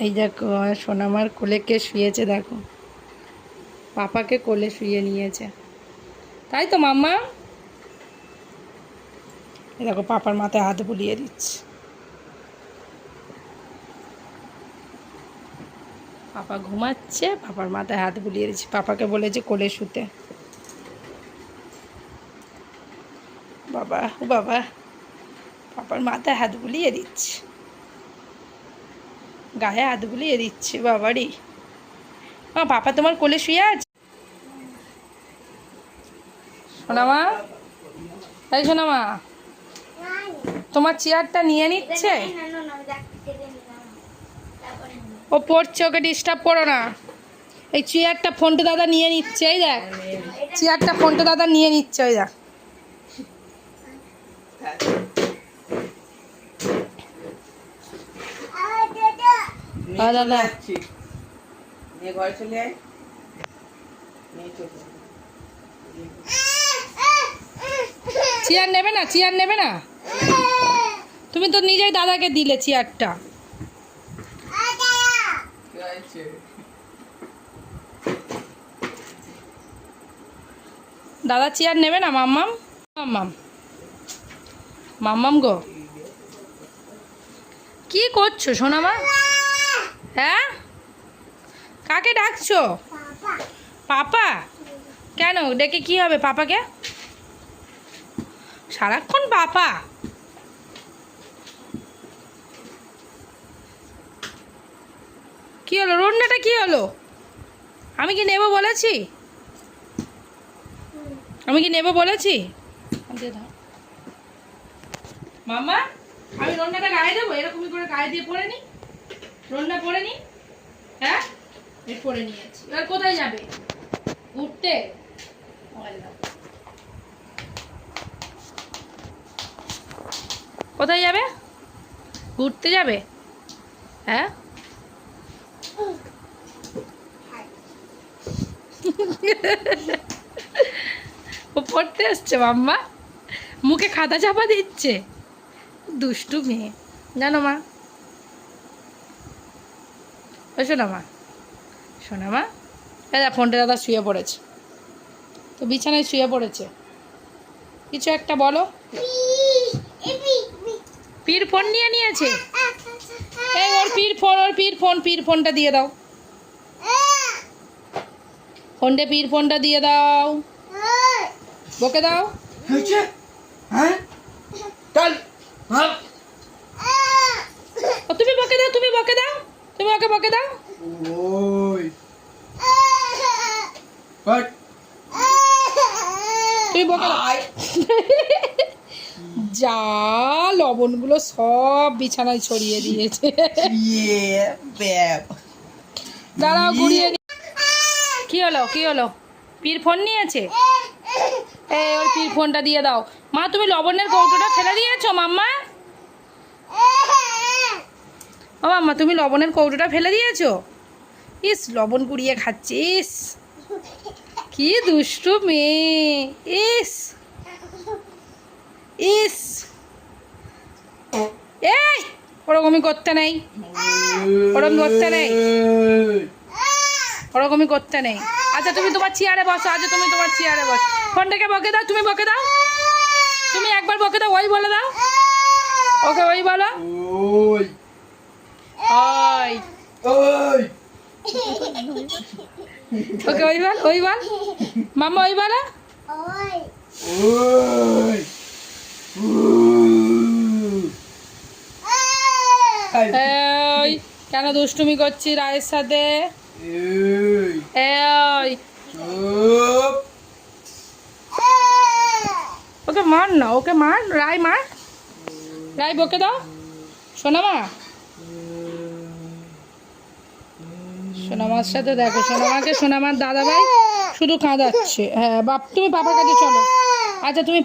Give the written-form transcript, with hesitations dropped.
এই দেখো সোনামার কোলে কে শুয়েছে, দেখো পাপাকে কোলে শুয়ে নিয়েছে, তাই তো মাম্মা। এই দেখো পাপার মাথায় হাত বুলিয়ে দিচ্ছে। পাপা ঘুমাচ্ছে, পাপার মাথায় হাত বুলিয়ে দিচ্ছে, পাপাকে বলেছে কোলে শুতে। বাবা ও বাবা, পাপার মাথায় হাত বুলিয়ে দিচ্ছে, গায়ে হাত বুলিয়ে দিচ্ছে বাবারই। মা পাপা তোমার কোলে শুয়ে আছে। সোনামা, তাই সোনামা তোমার চেয়ারটা নিয়ে নিচ্ছে। ও পড়ছে, ওকে ডিস্টার্ব করো না। এই চেয়ারটা ফোনটা দাদা নিয়ে নিচ্ছে, এই দেখ চেয়ারটা ফোনটা দাদা নিয়ে নিচ্ছে, ওই দেখ। দাদা চেয়ার নেবে না, চেয়ার নেবে না, তুমি তো নিজেই দাদাকে দিলে চেয়ারটা। দাদা চেয়ার নেবে না। মাম্মাম মাম্মাম মাম্মাম গো, কি করছো সোনামা? হ্যাঁ, কাকে ডাকছো? পাপা? কেন ডেকে কি হবে পাপাকে? সারাক্ষণ পাপা। কি হলো, রান্নাটা কি হলো? আমি কি নেব বলেছি? আমি কি নেব বলেছি? মাম্মা, আমি রান্নাটা গায়ে দেবো? এরকমই করে গায়ে দিয়ে পরে নি, রান্না পরে নি। হ্যাঁ, পরে নিয়েছি। এবার কোথায় যাবে? ঘুরতে? কোথায় যাবে? ঘুরতে যাবে? হ্যাঁ, ও পড়তে আসছে মাম্মা, মুখে খাতা চাপা দিচ্ছে, দুষ্টু মেয়ে জানো মা। ও শোনা মা, শোনা মা, দাদা ফোনটা দাদা শুয়ে পড়েছে, তো বিছানায় শুয়ে পড়েছে। কিছু একটা বলো। পীর ফোন নিয়ে নিয়েছে। এই ওর পীর ফোন, ওর পীর ফোনটা দিয়ে দাও। ফোনটা পীর ফোনটা দিয়ে দাও, বকে দাও। তুমি বকে দাও, তুমি বকে দাও, তুমি ওকে বকে দাও। তুমি বকে দাও। যা লবণগুলো সব বিছানায় ছড়িয়ে দিয়েছে। দাঁড়াও ঘুরিয়ে দি। কি হলো, কি হলো? পীর ফোন নিয়েছে। এই ওর পীর ফোনটা দিয়ে দাও। মা তুমি লবণের কৌটোটা ফেলে দিয়েছো মাম্মা? ও মাম্মা তুমি লবণের কৌটোটা ফেলে দিয়েছো? ইস, লবণ কুড়িয়ে খাচ্ছিস, কি দুষ্টু মেয়ে। ইস ইস, এই ওরকমই করতে নেই, ওরকম করতে নেই, ওরকমই করতে নেই। আচ্ছা তুমি তোমার চেয়ারে বসো, আচ্ছা তুমি তোমার চেয়ারে বসো। ফোনটাকে বকে দাও, তুমি বকে দাও, তুমি একবার বকে দাও, ওই বলে দাও, ওকে ওই বলো, ওই ওকে ওই বল, ওই বল মাম্মা, ওই বলো। এই কেন দুষ্টুমি করছি রায়ের সাথে? এই ওকে মার না, ওকে মার, রায় মার, রায় বকে দাও। সোনামা, সোনামার সাথে দেখো, সোনামাকে সোনামার দাদা ভাই শুধু কাঁদাচ্ছে। হ্যাঁ বাপ, তুমি পাপার কাছে চলো। আচ্ছা তুমি